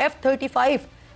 F-35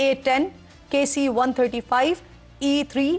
A-10, KC-135, E-3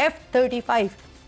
F-35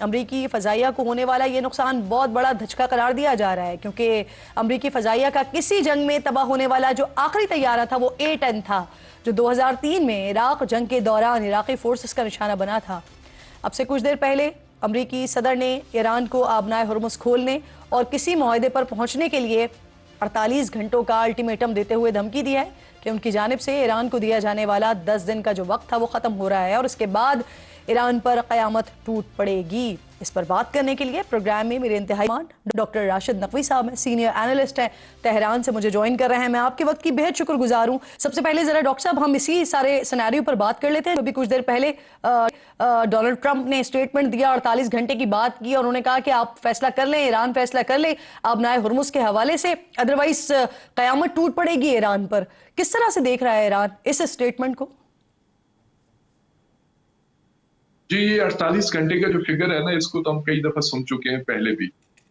امریکی فضائیہ کو ہونے والا یہ نقصان بہت بڑا دھچکا قرار دیا جا رہا ہے، کیونکہ امریکی فضائیہ کا کسی جنگ میں تباہ ہونے والا جو آخری طیارہ تھا وہ A-10 تھا، جو 2003 میں عراق جنگ کے دوران عراقی فورسز کا نشانہ بنا تھا۔ اب سے کچھ دیر پہلے امریکی صدر نے ایران کو آبنائے ہرمز کھولنے اور کسی معاہدے پر پہنچنے کے لیے 48 گھنٹوں کا الٹیمیٹم دیتے ہوئے دھمکی دی ہے کہ ان کی جانب سے ایران کو دیا جانے والا 10 دن کا جو وقت تھا وہ ختم ہو رہا ہے اور اس کے بعد ایران پر قیامت ٹوٹ پڑے گی۔ اس پر بات کرنے کے لیے پروگرام میں میرے انتہائی مہمان ڈاکٹر راشد نقوی صاحب ہیں، سینئر اینالسٹ ہیں، تہران سے مجھے جوائن کر رہے ہیں۔ میں آپ کے وقت کی بہت شکر گزار ہوں۔ سب سے پہلے ذرا ڈاکٹر صاحب ہم اسی سارے سیناریو پر بات کر لیتے ہیں۔ ابھی کچھ دیر پہلے ڈونلڈ ٹرمپ نے اسٹیٹمنٹ دیا، 48 گھنٹے کی بات کی اور انہوں نے کہا کہ آپ فیصلہ کر لیں، ایران فیصلہ کر لے آبنائے ہرمز کے حوالے سے، ادروائز قیامت ٹوٹ پڑے گی ایران پر۔ کس طرح سے دیکھ رہا ہے ایران اس اسٹیٹمنٹ کو؟ جی، یہ 48 گھنٹے کا جو فگر ہے نا، اس کو تو ہم کئی دفعہ سن چکے ہیں پہلے بھی۔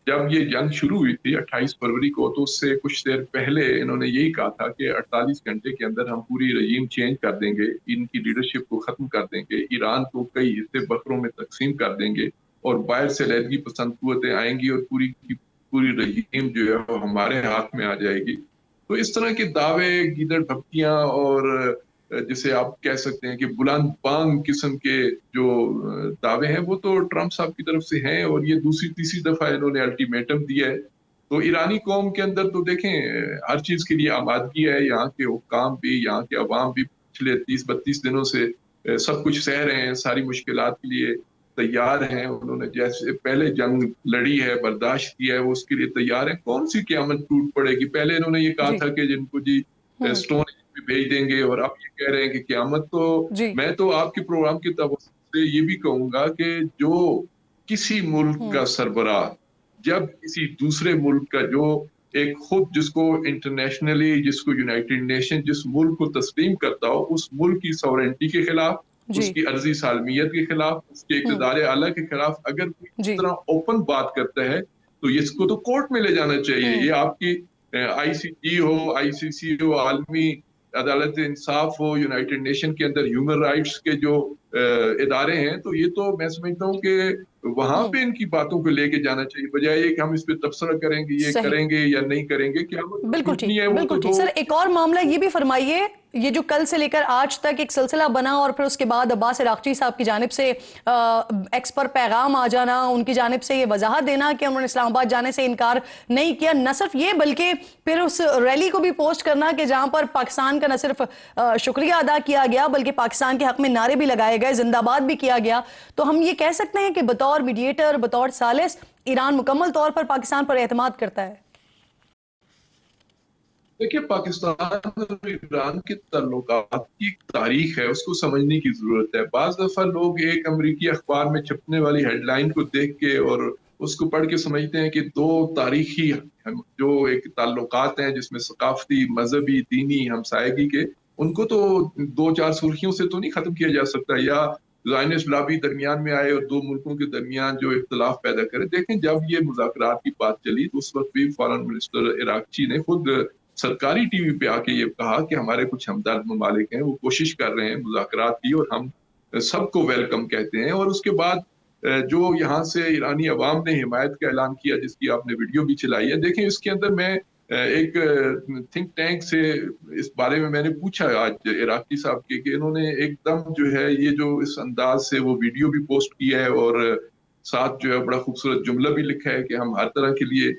جب یہ جنگ شروع ہوئی تھی 28 فروری کو، تو اس سے کچھ دیر پہلے انہوں نے یہی کہا تھا کہ 48 گھنٹے کے اندر ہم پوری رجیم چینج کر دیں گے، ان کی لیڈرشپ کو ختم کر دیں گے، ایران کو کئی حصے بکروں میں تقسیم کر دیں گے اور باہر سے علیحدگی پسند قوتیں آئیں گی اور پوری کی پوری رجیم جو ہے وہ ہمارے ہاتھ میں آ جائے گی۔ تو اس طرح کے دعوے، گیدڑ بھپکیاں اور جسے آپ کہہ سکتے ہیں کہ بلند بانگ قسم کے جو دعوے ہیں، وہ تو ٹرمپ صاحب کی طرف سے ہیں اور یہ دوسری تیسری دفعہ انہوں نے الٹیمیٹم دیا ہے۔ تو ایرانی قوم کے اندر تو دیکھیں ہر چیز کے لیے آمادگی ہے، یہاں کے حکام بھی، یہاں کے عوام بھی پچھلے 30-32 دنوں سے سب کچھ سہ رہے ہیں، ساری مشکلات کے لیے تیار ہیں۔ انہوں نے جیسے پہلے جنگ لڑی ہے، برداشت کیا ہے، وہ اس کے لیے تیار ہیں۔ کون سی قیامت ٹوٹ پڑے گی؟ پہلے انہوں نے یہ کہا تھا کہ جن کو اسٹون بھیج دیں گے، اور اب یہ کہہ رہے ہیں کہ قیامت۔ تو میں تو آپ کے پروگرام کی توسط سے یہ بھی کہوں گا کہ جو کسی ملک کا سربراہ جب کسی دوسرے ملک کا جو ایک خود جس کو انٹرنیشنلی، جس کو یونائٹڈ نیشن جس ملک کو تسلیم کرتا ہو، اس ملک کی سورینٹی کے خلاف، اس کی عرضی سالمیت کے خلاف، اس کے اقتدار اعلیٰ کے خلاف اگر کوئی اس طرح اوپن بات کرتا ہے تو اس کو تو کورٹ میں لے جانا چاہیے۔ یہ آپ کی ICG ہو، ICC ہو، عالمی عدالت انصاف ہو، یونائٹڈ نیشن کے اندر ہیومن رائٹس کے جو ادارے ہیں، تو یہ تو میں سمجھتا ہوں کہ وہاں پہ ان کی باتوں کو لے کے جانا چاہیے، بجائے کہ ہم اس پہ تبصرہ کریں گے، یہ کریں گے یا نہیں کریں گے۔ کیا بالکل ٹھیک، بالکل ٹھیک۔ سر ایک اور معاملہ یہ بھی فرمائیے، یہ جو کل سے لے کر آج تک ایک سلسلہ بنا اور پھر اس کے بعد عباس عراقچی صاحب کی جانب سے ایکس پر پیغام آ جانا، ان کی جانب سے یہ وضاحت دینا کہ انہوں نے اسلام آباد جانے سے انکار نہیں کیا، نہ صرف یہ بلکہ پھر اس ریلی کو بھی پوسٹ کرنا کہ جہاں پر پاکستان کا نہ صرف شکریہ ادا کیا گیا بلکہ پاکستان کے حق میں نعرے بھی لگائے گئے، زندہ باد بھی کیا گیا۔ تو ہم یہ کہہ سکتے ہیں کہ بطور میڈیٹر، بطور ثالث، ایران مکمل طور پر پاکستان پر اعتماد کرتا ہے؟ دیکھیں، پاکستان اور ایران کے تعلقات کی تاریخ ہے، اس کو سمجھنے کی ضرورت ہے۔ بعض دفعہ لوگ ایک امریکی اخبار میں چھپنے والی ہیڈ لائن کو دیکھ کے اور اس کو پڑھ کے سمجھتے ہیں کہ دو تاریخی جو ایک تعلقات ہیں جس میں ثقافتی، مذہبی، دینی ہمسائیگی کے، ان کو تو 2-4 سرخیوں سے تو نہیں ختم کیا جا سکتا، یا زائنسٹ لابی درمیان میں آئے اور دو ملکوں کے درمیان جو اختلاف پیدا کرے۔ دیکھیں، جب یہ مذاکرات کی بات چلی تو اس وقت بھی فارن منسٹر عراقچی نے خود سرکاری ٹی وی پہ آ کے یہ کہا کہ ہمارے کچھ ہمدرد ممالک ہیں، وہ کوشش کر رہے ہیں مذاکرات کی اور ہم سب کو ویلکم کہتے ہیں۔ اور اس کے بعد جو یہاں سے ایرانی عوام نے حمایت کا اعلان کیا، جس کی آپ نے ویڈیو بھی چلائی ہے، دیکھیں اس کے اندر میں ایک تھنک ٹینک سے اس بارے میں نے پوچھا آج عراقی صاحب کے کہ انہوں نے ایک دم جو ہے یہ جو اس انداز سے وہ ویڈیو بھی پوسٹ کیا ہے اور ساتھ جو ہے بڑا خوبصورت جملہ بھی لکھا ہے کہ ہم ہر طرح کے لیے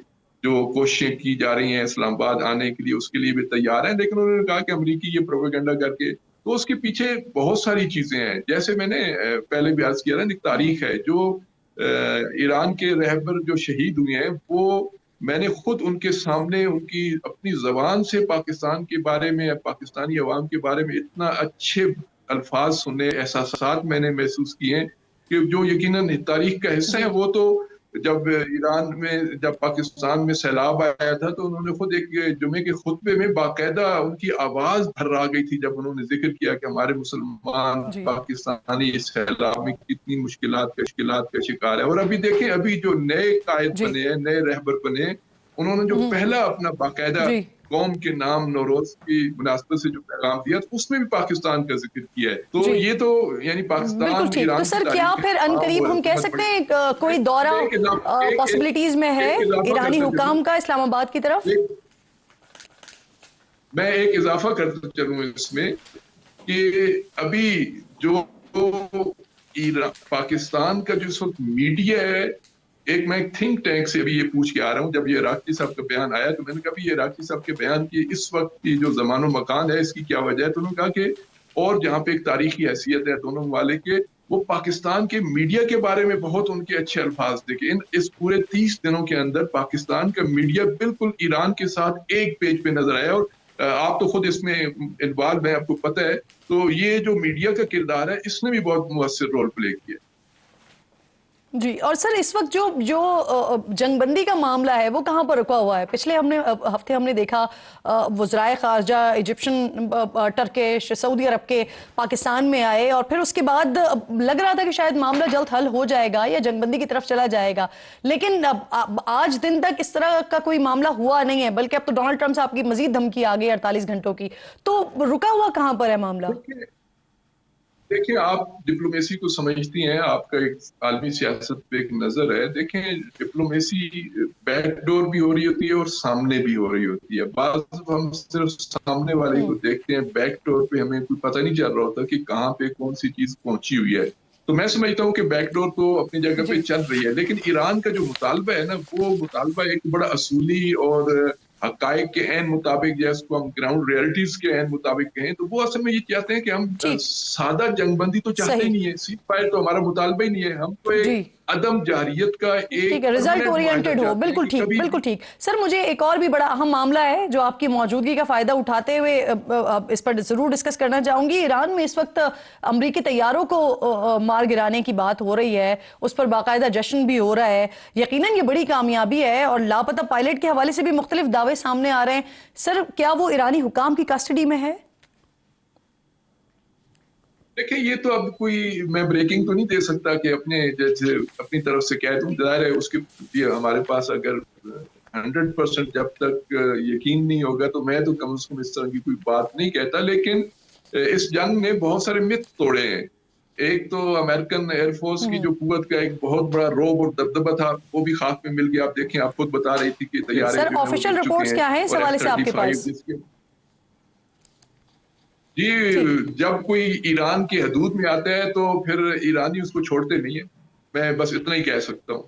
جو کوششیں کی جا رہی ہیں اسلام آباد آنے کے لیے، اس کے لیے بھی تیار ہیں۔ لیکن انہوں نے کہا کہ امریکی یہ پروپیگنڈا کر کے، تو اس کے پیچھے بہت ساری چیزیں ہیں۔ جیسے میں نے پہلے بھی عرض کیا نا، ایک تاریخ ہے۔ جو ایران کے رہبر جو شہید ہوئے ہیں، وہ میں نے خود ان کے سامنے ان کی اپنی زبان سے پاکستان کے بارے میں، پاکستانی عوام کے بارے میں اتنا اچھے الفاظ سنے، احساسات میں نے محسوس کیے ہیں کہ جو یقیناً تاریخ کا حصہ ہے۔ وہ تو جب ایران میں، جب پاکستان میں سیلاب آیا تھا تو انہوں نے خود ایک جمعے کے خطبے میں باقاعدہ ان کی آواز بھر گئی تھی جب انہوں نے ذکر کیا کہ ہمارے مسلمان پاکستانی اس سیلاب میں کتنی مشکلات کا شکار ہے۔ اور ابھی دیکھیں، ابھی جو نئے قائد بنے ہیں، نئے رہبر بنے ہیں، انہوں نے جو پہلا اپنا باقاعدہ قوم کے نام نوروز کی مناسبت سے جو پیغام دیا اس میں بھی پاکستان کا ذکر کیا ہے. تو جی یہ تو یعنی پاکستان بالکل ٹھیک. تو سر کیا پھر عنقریب ہم کہہ سکتے ہیں کوئی دورہ پاسبلٹیز میں ہے ایرانی حکام کا اسلام آباد کی طرف؟ میں ایک اضافہ کرتا چلوں اس میں کہ ابھی جو پاکستان کا جو اس وقت میڈیا ہے، میں ایک تھنک ٹینک سے ابھی یہ پوچھ کے آ رہا ہوں، جب یہ عراقچی صاحب کا بیان آیا تو میں نے کہا بھی یہ عراقچی صاحب کے بیان کی اس وقت کی جو زمان و مکان ہے اس کی کیا وجہ ہے. تو انہوں نے کہا کہ اور جہاں پہ ایک تاریخی حیثیت ہے دونوں ممالک کے، وہ پاکستان کے میڈیا کے بارے میں بہت ان کے اچھے الفاظ تھے کہ اس پورے 30 دنوں کے اندر پاکستان کا میڈیا بالکل ایران کے ساتھ ایک پیج پہ نظر آیا. اور آپ تو خود اس میں انوالو ہیں، آپ کو پتہ ہے. تو یہ جو میڈیا کا کردار ہے اس نے بھی بہت مؤثر رول پلے کیا. جی. اور سر اس وقت جو جنگ بندی کا معاملہ ہے وہ کہاں پر رکا ہوا ہے؟ پچھلے ہفتے ہم نے دیکھا وزرائے خارجہ ایجپشن، ٹرکش، سعودی عرب کے پاکستان میں آئے، اور پھر اس کے بعد لگ رہا تھا کہ شاید معاملہ جلد حل ہو جائے گا یا جنگ بندی کی طرف چلا جائے گا، لیکن آج دن تک اس طرح کا کوئی معاملہ ہوا نہیں ہے، بلکہ اب تو ڈونلڈ ٹرمپ صاحب کی مزید دھمکی آ گئی 48 گھنٹوں کی. تو رکا ہوا کہاں پر ہے معاملہ؟ دیکھیں آپ ڈپلومیسی کو سمجھتی ہیں، آپ کا ایک عالمی سیاست پہ ایک نظر ہے. دیکھیں ڈپلومیسی بیک ڈور بھی ہو رہی ہوتی ہے اور سامنے بھی ہو رہی ہوتی ہے. بعض ہم صرف سامنے والے کو دیکھتے ہیں، بیک ڈور پہ ہمیں کوئی پتہ نہیں چل رہا ہوتا کہ کہاں پہ کون سی چیز پہنچی ہوئی ہے. تو میں سمجھتا ہوں کہ بیک ڈور تو اپنی جگہ پہ چل رہی ہے، لیکن ایران کا جو مطالبہ ہے نا، وہ مطالبہ ایک بڑا اصولی اور حقائق کے عین مطابق، جیسے کو ہم گراؤنڈ ریئلٹیز کے عین مطابق کہیں، تو وہ اصل میں یہ چاہتے ہیں کہ ہم سادہ جنگ بندی تو چاہتے ہی نہیں ہے، سیز فائر تو ہمارا مطالبہ ہی نہیں ہے. ہم تو ایک عدم جاریت کا ایک رزلٹ اورینٹڈ ہو. بالکل ٹھیک، بالکل ٹھیک. سر مجھے ایک اور بھی بڑا اہم معاملہ ہے جو آپ کی موجودگی کا فائدہ اٹھاتے ہوئے اس پر ضرور ڈسکس کرنا چاہوں گی. ایران میں اس وقت امریکی طیاروں کو مار گرانے کی بات ہو رہی ہے، اس پر باقاعدہ جشن بھی ہو رہا ہے. یقیناً یہ بڑی کامیابی ہے اور لاپتہ پائلٹ کے حوالے سے بھی مختلف دعوے سامنے آ رہے ہیں. سر کیا وہ ایرانی حکام کی کسٹڈی میں ہے؟ دیکھیں یہ تو اب کوئی میں بریکنگ تو نہیں دے سکتا کہ اپنی طرف سے کہہ دوں. ظاہر ہے اس کے ہمارے پاس اگر 100% جب تک یقین نہیں ہوگا تو میں تو کم از کم اس طرح کی کوئی بات نہیں کہتا. لیکن اس جنگ نے بہت سارے مت توڑے ہیں. ایک تو امریکن ایئر فورس کی جو قوت کا ایک بہت بڑا روب اور دبدبہ تھا وہ بھی خاک میں مل گیا. آپ دیکھیں، آپ خود بتا رہی تھی کہ طیارے سر آفیشل رپورٹس کیا ہیں اس حوالے سے آپ کے پاس؟ جی جب کوئی ایران کی حدود میں آتا ہے تو پھر ایرانی اس کو چھوڑتے نہیں ہیں. میں بس اتنا ہی کہہ سکتا ہوں.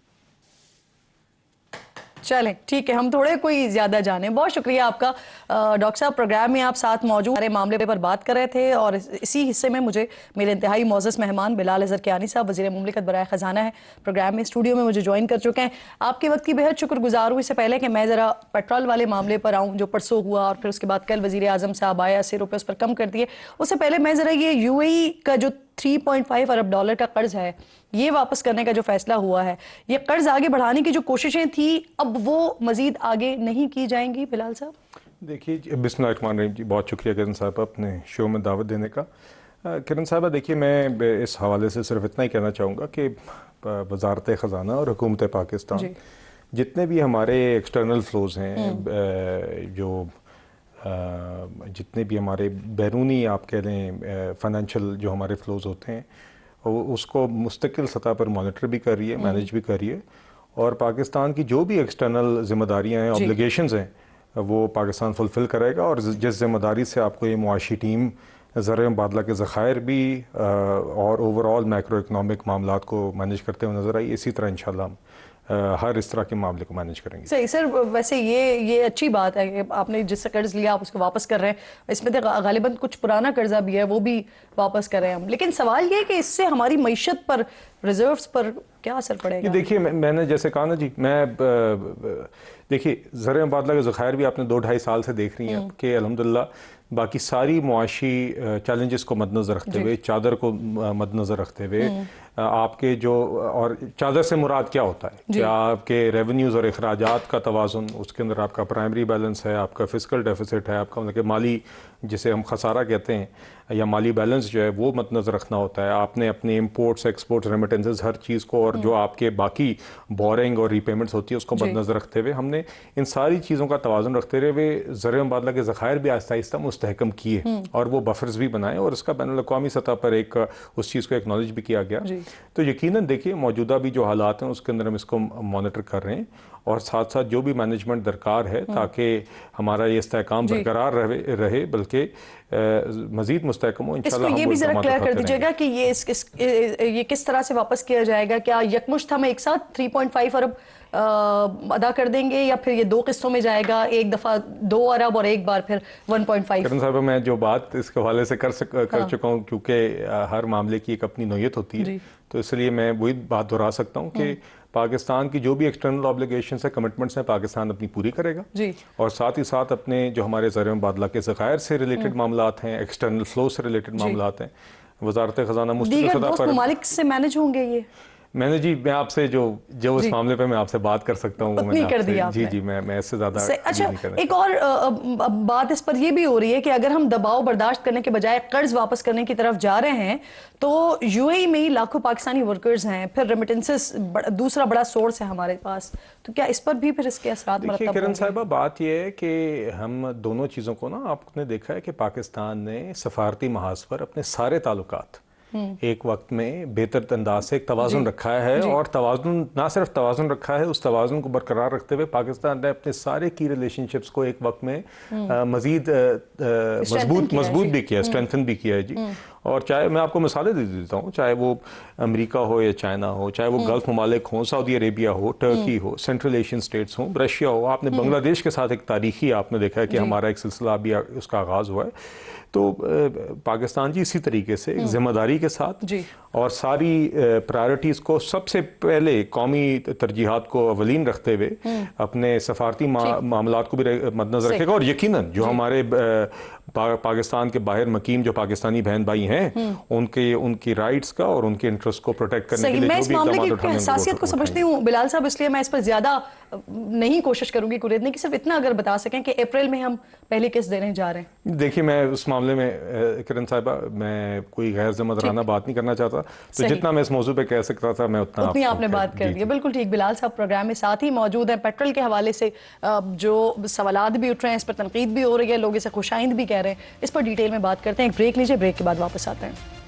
چلیں ٹھیک ہے، ہم تھوڑے کوئی زیادہ جانیں. بہت شکریہ آپ کا ڈاکٹر صاحب. پروگرام میں آپ ساتھ موجود ہمارے معاملے پر بات کر رہے تھے، اور اسی حصے میں مجھے میرے انتہائی معزز مہمان بلال اظہر کیانی صاحب وزیر مملکت برائے خزانہ ہے پروگرام میں اسٹوڈیو میں مجھے جوائن کر چکے ہیں. آپ کے وقت کی بہت شکر گزار ہوں. اس سے پہلے کہ میں ذرا پیٹرول والے معاملے پر آؤں جو پرسوں ہوا اور پھر اس کے بعد کل وزیر اعظم صاحب آیا 80 روپے اس پر کم کر دیے، اس سے پہلے میں ذرا یہ UAE کا جو $3.5 ارب کا قرض ہے یہ واپس کرنے کا جو فیصلہ ہوا ہے، یہ قرض آگے بڑھانے کی جو کوششیں تھیں اب وہ مزید آگے نہیں کی جائیں گی بلال صاحب؟ دیکھیے بسم اللہ الرحمن الرحیم. جی بہت شکریہ کرن صاحبہ اپنے شو میں دعوت دینے کا. کرن صاحبہ دیکھیے میں اس حوالے سے صرف اتنا ہی کہنا چاہوں گا کہ وزارت خزانہ اور حکومت پاکستان جتنے بھی ہمارے ایکسٹرنل فلوز ہیں، جو جتنے بھی ہمارے بیرونی آپ کہہ لیں فائنینشیل جو ہمارے فلوز ہوتے ہیں، اس کو مستقل سطح پر مانیٹر بھی کر رہی ہے، مینیج بھی کر رہی ہے. اور پاکستان کی جو بھی ایکسٹرنل ذمہ داریاں ہیں، آبلیگیشنز ہیں، وہ پاکستان فلفل کرے گا. اور جس ذمہ داری سے آپ کو یہ معاشی ٹیم زر مبادلہ کے ذخائر بھی اور اوور آل میکرو اکنامک معاملات کو مینیج کرتے ہوئے نظر آئی، اسی طرح انشاءاللہ ہم ہر اس طرح کے معاملے کو مینیج کریں گے. صحیح. سر ویسے یہ اچھی بات ہے کہ آپ نے جس سے قرض لیا آپ اس کو واپس کر رہے ہیں. اس میں غالباً کچھ پرانا قرضہ بھی ہے وہ بھی واپس کر رہے ہیں ہم. لیکن سوال یہ ہے کہ اس سے ہماری معیشت پر، ریزروز پر کیا اثر پڑے گا؟ دیکھیے میں نے جیسے کہا نا جی، میں دیکھیے زر مبادلہ کے ذخائر بھی آپ نے 2-2.5 سال سے دیکھ رہی ہیں کہ الحمدللہ باقی ساری معاشی چیلنجز کو مد نظر رکھتے ہوئے، چادر کو مد نظر رکھتے ہوئے، آپ کے جو، اور چادر سے مراد کیا ہوتا ہے کہ آپ کے ریونیوز اور اخراجات کا توازن، اس کے اندر آپ کا پرائمری بیلنس ہے، آپ کا فسکل ڈیفیسٹ ہے، آپ کا مطلب کہ مالی جسے ہم خسارہ کہتے ہیں یا مالی بیلنس جو ہے وہ مد نظر رکھنا ہوتا ہے. آپ نے اپنے امپورٹس ایکسپورٹس ریمیٹنسز ہر چیز کو اور جو آپ کے باقی بورنگ اور ری پیمنٹس ہوتی ہے اس کو مد نظر رکھتے ہوئے ہم نے ان ساری چیزوں کا توازن رکھتے ہوئے زر مبادلہ کے ذخائر بھی آہستہ آہستہ مستحکم کیے اور وہ بفرز بھی بنائے اور اس کا بین الاقوامی سطح پر ایک اس چیز کو ایکنالج بھی کیا گیا. تو یقیناً دیکھیے موجودہ بھی جو حالات ہیں اس کے اندر ہم اس کو مانیٹر کر رہے ہیں اور ساتھ ساتھ جو بھی مینجمنٹ درکار ہے تاکہ ہمارا یہ استحکام برقرار رہے بلکہ مزید مستحکم ہو. اس کو یہ بھی ذرا کلیئر کر دیجیے گا کہ یہ کس طرح سے واپس کیا جائے گا؟ کیا یکمشت ہم ایک ساتھ 3.5 ارب ادا کر دیں گے یا پھر یہ 2 قسطوں میں جائے گا، ایک دفعہ 2 ارب اور ایک بار پھر 1.5؟ کرن صاحب میں جو بات اس کے حوالے سے کر چکا ہوں کیونکہ ہر معاملے کی ایک اپنی نوعیت ہوتی ہے تو اس لیے میں وہی بات دہرا سکتا ہوں کہ پاکستان کی جو بھی ایکسٹرنل آبلیگیشنز ہیں کمٹمنٹس ہیں پاکستان اپنی پوری کرے گا اور ساتھ ہی ساتھ اپنے جو ہمارے زر مبادلہ کے ذخائر سے ریلیٹڈ معاملات ہیں، ایکسٹرنل فلو سے ریلیٹڈ معاملات ہیں، وزارت خزانہ مستقل دیگر سطح دوست پر ممالک سے مینج ہوں گے یہ؟ میں نے جی میں آپ سے جو اس معاملے پہ میں آپ سے بات کر سکتا ہوں اتنی کر دی آپ نے. جی میں اس سے زیادہ اچھا ایک اور بات اس پر یہ بھی ہو رہی ہے کہ اگر ہم دباؤ برداشت کرنے کے بجائے قرض واپس کرنے کی طرف جا رہے ہیں تو یو اے ای میں ہی لاکھوں پاکستانی ورکرز ہیں، پھر ریمیٹنسز دوسرا بڑا سورس ہے ہمارے پاس، تو کیا اس پر بھی پھر اس کے اثرات مرتب ہوں گے؟ کرن صاحبہ بات یہ ہے کہ ہم دونوں چیزوں کو آپ نے دیکھا ہے کہ پاکستان نے سفارتی محاذ پر اپنے سارے تعلقات ایک وقت میں بہتر انداز سے ایک توازن رکھا ہے اور توازن نہ صرف توازن رکھا ہے، اس توازن کو برقرار رکھتے ہوئے پاکستان نے اپنے سارے کی ریلیشن شپس کو ایک وقت میں مزید مضبوط بھی کیا، اسٹرینتھن بھی کیا ہے جی. اور چاہے میں آپ کو مثالیں دے دیتا ہوں، چاہے وہ امریکہ ہو یا چائنا ہو، چاہے وہ گلف ممالک ہوں، سعودی عربیہ ہو، ٹرکی ہو، سینٹرل ایشین اسٹیٹس ہوں، رشیا ہو، آپ نے بنگلہ دیش کے ساتھ ایک تاریخی آپ نے دیکھا ہے کہ ہمارا ایک سلسلہ بھی اس کا آغاز ہوا ہے. تو پاکستان جی اسی طریقے سے ایک ذمہ داری کے ساتھ اور ساری پرائرٹیز کو سب سے پہلے قومی ترجیحات کو اولین رکھتے ہوئے اپنے سفارتی معاملات کو بھی مد نظر رکھے گا. اور یقیناً جو ہمارے پاکستان کے باہر مقیم جو پاکستانی بہن بھائی ہیں ان کی رائٹس کا اور ان کے انٹرسٹ کو پروٹیکٹ کرنے کے لیے میں اس معاملے کی حساسیت کو سمجھتی ہوں بلال صاحب، اس لیے میں اس پر زیادہ نہیں کوشش کروں گی قریدنے کی، صرف اتنا اگر بتا سکیں کہ اپریل میں ہم پہلی قسط دینے جا رہے ہیں. دیکھیے میں اس معاملے میں کرن صاحبہ میں کوئی غیر ذمہ دارانہ بات نہیں کرنا چاہتا، تو جتنا میں اس موضوع پہ کہہ سکتا تھا میں اتنی آپ نے بات کر دی. بالکل ٹھیک. بلال صاحب پروگرام میں ساتھ ہی موجود ہیں. پیٹرول کے حوالے سے جو سوالات بھی اٹھ رہے ہیں، اس پر تنقید بھی ہو رہی ہے، لوگ اسے خوش آئند بھی کہہ رہے ہیں، اس پر ڈیٹیل میں بات کرتے ہیں. ایک بریک لیجئے، بریک کے بعد واپس آتے ہیں.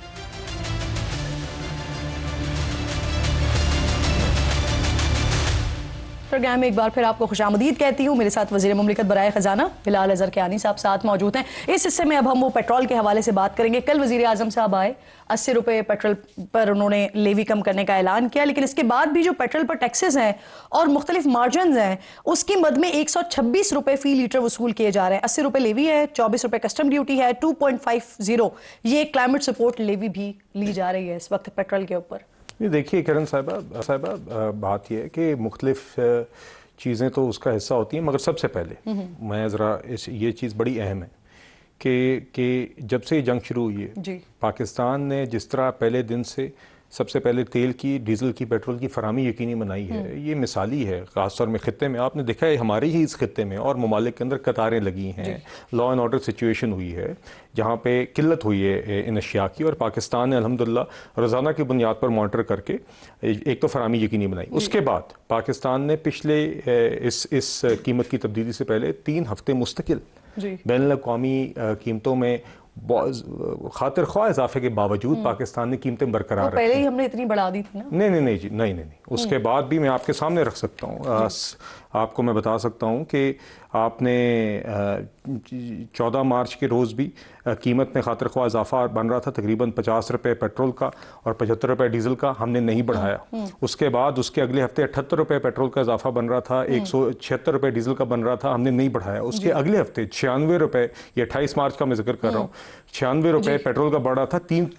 پروگرام میں ایک بار پھر آپ کو خوش آمدید کہتی ہوں. میرے ساتھ وزیر مملکت برائے خزانہ بلال اظہر کیانی صاحب ساتھ موجود ہیں. اس حصے میں اب ہم وہ پیٹرول کے حوالے سے بات کریں گے. کل وزیر اعظم صاحب آئے، 80 روپے پیٹرول پر انہوں نے لیوی کم کرنے کا اعلان کیا، لیکن اس کے بعد بھی جو پیٹرول پر ٹیکسز ہیں اور مختلف مارجنز ہیں اس کی مد میں 126 روپے فی لیٹر وصول کیے جا رہے ہیں. 80 روپے لیوی ہے، 24 روپے کسٹم ڈیوٹی ہے، 2.50 یہ کلائمیٹ سپورٹ لیوی بھی لی جا رہی ہے اس وقت پیٹرول کے اوپر. دیکھیے کرن صاحبہ بات یہ ہے کہ مختلف چیزیں تو اس کا حصہ ہوتی ہیں، مگر سب سے پہلے میں ذرا یہ چیز بڑی اہم ہے کہ جب سے یہ جنگ شروع ہوئی ہے پاکستان نے جس طرح پہلے دن سے سب سے پہلے تیل کی، ڈیزل کی، پیٹرول کی فراہمی یقینی بنائی ہے، یہ مثالی ہے. خاص طور میں خطے میں آپ نے دیکھا ہے ہماری ہی اس خطے میں اور ممالک کے اندر قطاریں لگی ہیں، لا اینڈ آرڈر سچویشن ہوئی ہے جہاں پہ قلت ہوئی ہے ان اشیاء کی، اور پاکستان نے الحمدللہ روزانہ کی بنیاد پر مانیٹر کر کے ایک تو فراہمی یقینی بنائی. اس کے بعد پاکستان نے پچھلے اس قیمت کی تبدیلی سے پہلے 3 ہفتے مستقل بین الاقوامی قیمتوں میں خاطر خواہ اضافے کے باوجود پاکستان نے قیمتیں برقرار رکھی. پہلے ہی ہم نے اتنی بڑھا دی تھی نا؟ نہیں جی، نہیں. اس کے بعد بھی میں آپ کے سامنے رکھ سکتا ہوں. آپ کو میں بتا سکتا ہوں کہ آپ نے 14 مارچ کے روز بھی قیمت میں خاطر خواہ اضافہ بن رہا تھا تقریباً 50 روپے پیٹرول کا اور 75 روپے ڈیزل کا، ہم نے نہیں بڑھایا. اس کے بعد اس کے اگلے ہفتے 78 روپے پیٹرول کا اضافہ بن رہا تھا، 176 روپے ڈیزل کا بن رہا تھا، ہم نے نہیں بڑھایا. اس کے اگلے ہفتے 96 روپے، یہ 28 مارچ کا میں ذکر کر رہا ہوں، 96 روپے پیٹرول کا بڑھ رہا تھا،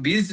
20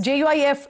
JUIF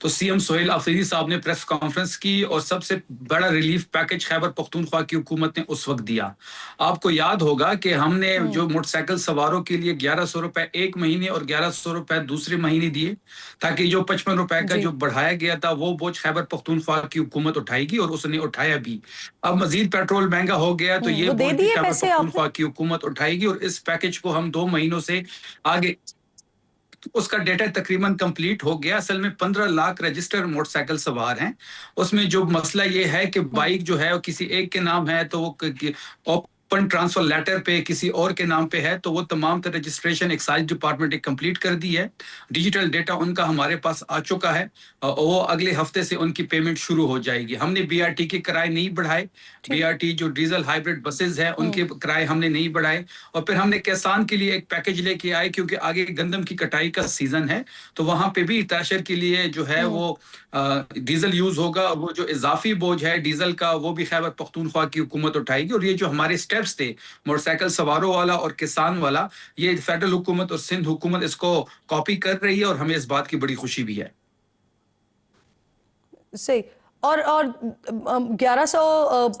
تو سی ایم سہیل آفریدی صاحب نے پریس کانفرنس کی اور سب سے بڑا ریلیف پیکج خیبر پختونخوا کی حکومت نے اس وقت دیا. آپ کو یاد ہوگا کہ ہم نے جو موٹر سائیکل سواروں کے لیے 1100 روپے ایک مہینے اور 1100 روپے دوسرے مہینے دیے, تاکہ جو 55 روپے کا جو بڑھایا گیا تھا وہ بوجھ خیبر پختونخوا کی حکومت اٹھائے گی, اور اس نے اٹھایا بھی. اب مزید پیٹرول مہنگا ہو گیا تو یہ بوجھ بھی خیبر پختونخوا کی حکومت اٹھائے گی, اور اس پیکج کو ہم 2 مہینوں سے آگے, اس کا ڈیٹا تقریباً کمپلیٹ ہو گیا. اصل میں 15 لاکھ رجسٹر موٹر سائیکل سوار ہیں. اس میں جو مسئلہ یہ ہے کہ بائک جو ہے کسی ایک کے نام ہے تو وہ اوپن ٹرانسفر لیٹر پہ کسی اور کے نام پہ ہے, تو وہ تمام تر رجسٹریشن ایکسائز ڈپارٹمنٹ نے کمپلیٹ کر دی ہے. ڈیجیٹل ڈیٹا ان کا ہمارے پاس آ چکا ہے, وہ اگلے ہفتے سے ان کی پیمنٹ شروع ہو جائے گی. ہم نے بی آر ٹی کے کرائے نہیں بڑھائے, بی آر ٹی جو ڈیزل ہائیبرڈ بسز ہیں ان کے کرائے ہم نے نہیں بڑھائے. اور پھر ہم نے کسان کے لیے ایک پیکج لے کے آئے, کیونکہ آگے گندم کی کٹائی کا سیزن ہے, تو وہاں پہ بھی تاشر کے لیے جو ہے وہ ڈیزل یوز ہوگا. وہ جو اضافی بوجھ ہے ڈیزل کا وہ بھی خیبر پختونخوا کی حکومت اٹھائے گی. اور یہ جو ہمارے سٹیپس تھے موٹر سائیکل سواروں والا اور کسان والا, یہ فیڈرل حکومت اور سندھ حکومت اس کو کاپی کر رہی ہے, اور ہمیں اس بات کی بڑی خوشی بھی ہے. صحیح. اور 1100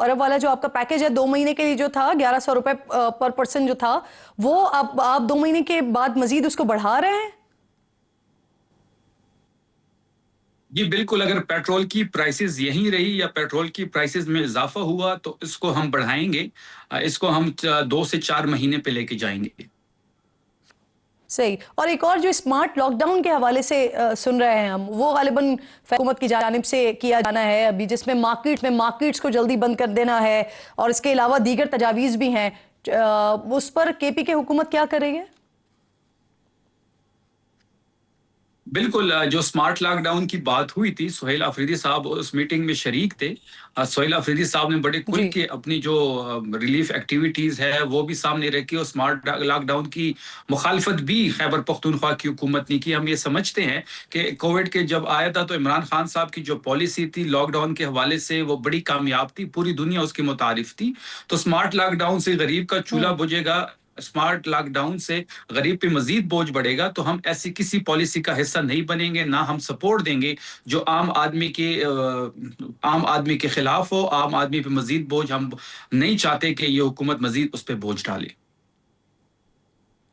ارب والا جو آپ کا پیکج ہے 2 مہینے کے لیے جو تھا 1100 روپے پر پرسن جو تھا, وہ آپ 2 مہینے کے بعد مزید اس کو بڑھا رہے ہیں؟ جی بالکل, اگر پیٹرول کی پرائسز یہیں رہی یا پیٹرول کی پرائسز میں اضافہ ہوا تو اس کو ہم بڑھائیں گے. اس کو ہم 2 سے 4 مہینے پہ لے کے جائیں گے. صحیح. اور ایک اور جو اسمارٹ لاک ڈاؤن کے حوالے سے سن رہے ہیں ہم, وہ غالباً حکومت کی جانب سے کیا جانا ہے ابھی, جس میں مارکیٹس کو جلدی بند کر دینا ہے, اور اس کے علاوہ دیگر تجاویز بھی ہیں. اس پر کے پی کے حکومت کیا کرے گی؟ بالکل, جو سمارٹ لاک ڈاؤن کی بات ہوئی تھی, سہیل آفریدی صاحب اس میٹنگ میں شریک تھے. سہیل آفریدی صاحب نے بڑے کھل کے اپنی جو ریلیف ایکٹیویٹیز ہے وہ بھی سامنے رکھی, اور سمارٹ لاک ڈاؤن کی مخالفت بھی خیبر پختونخوا کی حکومت نے کی. ہم یہ سمجھتے ہیں کہ کووڈ کے جب آیا تھا تو عمران خان صاحب کی جو پالیسی تھی لاک ڈاؤن کے حوالے سے وہ بڑی کامیاب تھی, پوری دنیا اس کی متعارف تھی. تو سمارٹ لاک ڈاؤن سے غریب کا چولہا بجھے گا, اسمارٹ لاک ڈاؤن سے غریب پہ مزید بوجھ بڑھے گا. تو ہم ایسی کسی پالیسی کا حصہ نہیں بنیں گے, نہ ہم سپورٹ دیں گے جو عام آدمی کے خلاف ہو. عام آدمی پہ مزید بوجھ ہم نہیں چاہتے کہ یہ حکومت مزید اس پہ بوجھ ڈالے.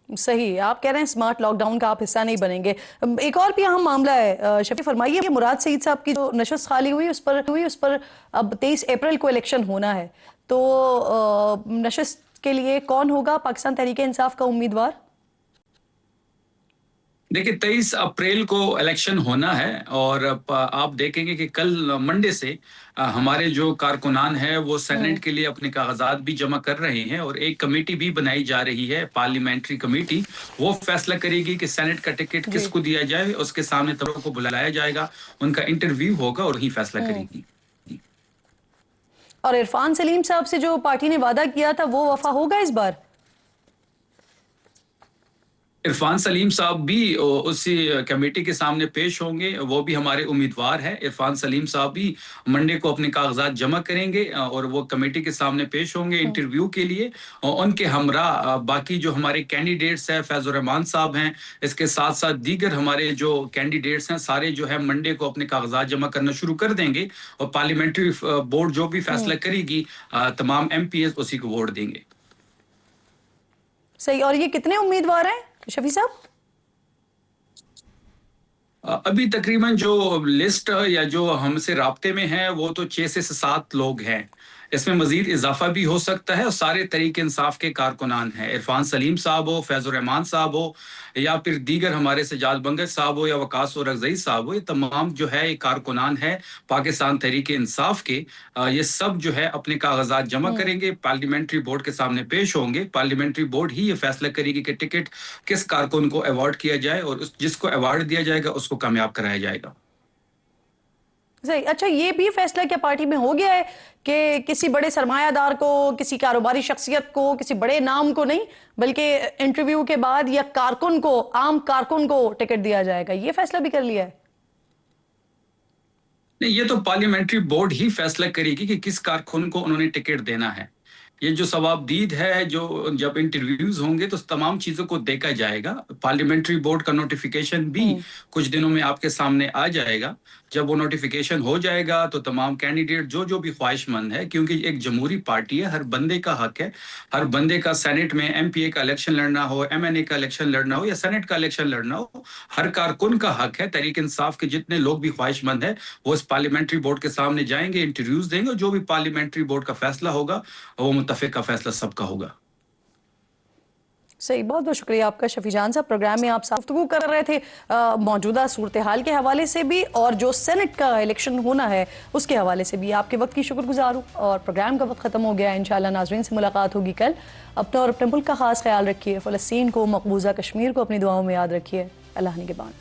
صحیح, آپ کہہ رہے ہیں اسمارٹ لاک ڈاؤن کا آپ حصہ نہیں بنیں گے. ایک اور بھی اہم معاملہ ہے, شفیع فرمائیے, مراد سعید صاحب کی جو نشست خالی ہوئی اس پر اب 23 اپریل کو الیکشن ہونا ہے, تو نشست کے لیے کون ہوگا پاکستان تحریک انصاف کا امیدوار؟ دیکھیں 23 اپریل کو الیکشن ہونا ہے, اور آپ دیکھیں گے کہ کل منڈے سے ہمارے جو کارکنان ہیں وہ سینٹ کے لیے اپنے کاغذات بھی جمع کر رہے ہیں, اور ایک کمیٹی بھی بنائی جا رہی ہے, پارلیمنٹری کمیٹی. وہ فیصلہ کرے گی کہ سینٹ کا ٹکٹ کس کو دیا جائے. اس کے سامنے تبوں کو بلایا جائے گا, ان کا انٹرویو ہوگا, اور وہی فیصلہ کرے گی. اور عرفان سلیم صاحب سے جو پارٹی نے وعدہ کیا تھا وہ وفا ہوگا اس بار؟ عرفان سلیم صاحب بھی اسی کمیٹی کے سامنے پیش ہوں گے, وہ بھی ہمارے امیدوار ہیں. عرفان سلیم صاحب بھی منڈے کو اپنے کاغذات جمع کریں گے, اور وہ کمیٹی کے سامنے پیش ہوں گے انٹرویو کے لیے. اور ان کے ہمراہ باقی جو ہمارے کینڈیڈیٹس ہیں, فیض الرحمان صاحب ہیں, اس کے ساتھ ساتھ دیگر ہمارے جو کینڈیڈیٹس ہیں سارے جو ہے منڈے کو اپنے کاغذات جمع کرنا شروع کر دیں گے, اور پارلیمنٹری بورڈ جو بھی فیصلہ کرے گی تمام ایم پی ایز اسی کو ووٹ دیں گے. صحیح. اور یہ کتنے امیدوار ہیں شفیع صاحب؟ ابھی تقریباً جو لسٹ یا جو ہم سے رابطے میں ہیں وہ تو 6 سے 7 لوگ ہیں. اس میں مزید اضافہ بھی ہو سکتا ہے, اور سارے تحریک انصاف کے کارکنان ہیں. عرفان سلیم صاحب ہو, فیض الرحمان صاحب ہو, یا پھر دیگر ہمارے سجاد بنگش صاحب ہو, یا وقاص اورکزئی صاحب ہو, یہ تمام جو ہے کارکنان ہیں پاکستان تحریک انصاف کے. یہ سب جو ہے اپنے کاغذات جمع کریں گے, پارلیمنٹری بورڈ کے سامنے پیش ہوں گے. پارلیمنٹری بورڈ ہی یہ فیصلہ کرے گی کہ ٹکٹ کس کارکن کو ایوارڈ کیا جائے, اور جس کو ایوارڈ دیا جائے گا اس کو کامیاب کرایا جائے گا. صحیح. اچھا, یہ بھی فیصلہ کیا پارٹی میں ہو گیا ہے کہ کسی بڑے سرمایہ دار کو, کسی کاروباری شخصیت کو, کسی بڑے نام کو نہیں, بلکہ انٹرویو کے بعد یا کارکن کو, عام کارکن کو ٹکٹ دیا جائے گا, یہ فیصلہ بھی کر لیا ہے؟ نہیں, یہ تو پارلیمنٹری بورڈ ہی فیصلہ کرے گی کہ کس کارکن کو انہوں نے ٹکٹ دینا ہے. یہ جو ثوابدید ہے، جو جب انٹرویوز ہوں گے تو تمام چیزوں کو دیکھا جائے گا. پارلیمنٹری بورڈ کا نوٹیفیکیشن بھی کچھ دنوں میں آپ کے سامنے آ جائے گا. جب وہ نوٹیفیکیشن ہو جائے گا تو تمام کینڈیڈیٹ جو بھی خواہش مند ہے، کیونکہ ایک جمہوری پارٹی ہے، ہر بندے کا حق ہے، ہر بندے کا سینٹ میں ایم پی اے کا الیکشن لڑنا ہو، ایم این اے کا الیکشن لڑنا ہو یا سینٹ کا الیکشن لڑنا ہو، ہر کارکن کا حق ہے. تحریک انصاف کے جتنے لوگ بھی خواہش مند ہیں وہ اس پارلیمنٹری بورڈ کے سامنے جائیں گے، انٹرویوز دیں گے، جو بھی پارلیمنٹری بورڈ کا فیصلہ ہوگا وہ متفق کا فیصلہ سب کا ہوگا. صحیح، بہت بہت شکریہ آپ کا شفیع جان صاحب. پروگرام میں آپ سے گفتگو کر رہے تھے موجودہ صورتحال کے حوالے سے بھی اور جو سینٹ کا الیکشن ہونا ہے اس کے حوالے سے بھی. آپ کے وقت کی شکر گزار ہوں اور پروگرام کا وقت ختم ہو گیا. انشاءاللہ ناظرین سے ملاقات ہوگی کل. اپنا اور اپنے ملک کا خاص خیال رکھیے. فلسطین کو، مقبوضہ کشمیر کو اپنی دعاؤں میں یاد رکھیے. اللہ نگہبان.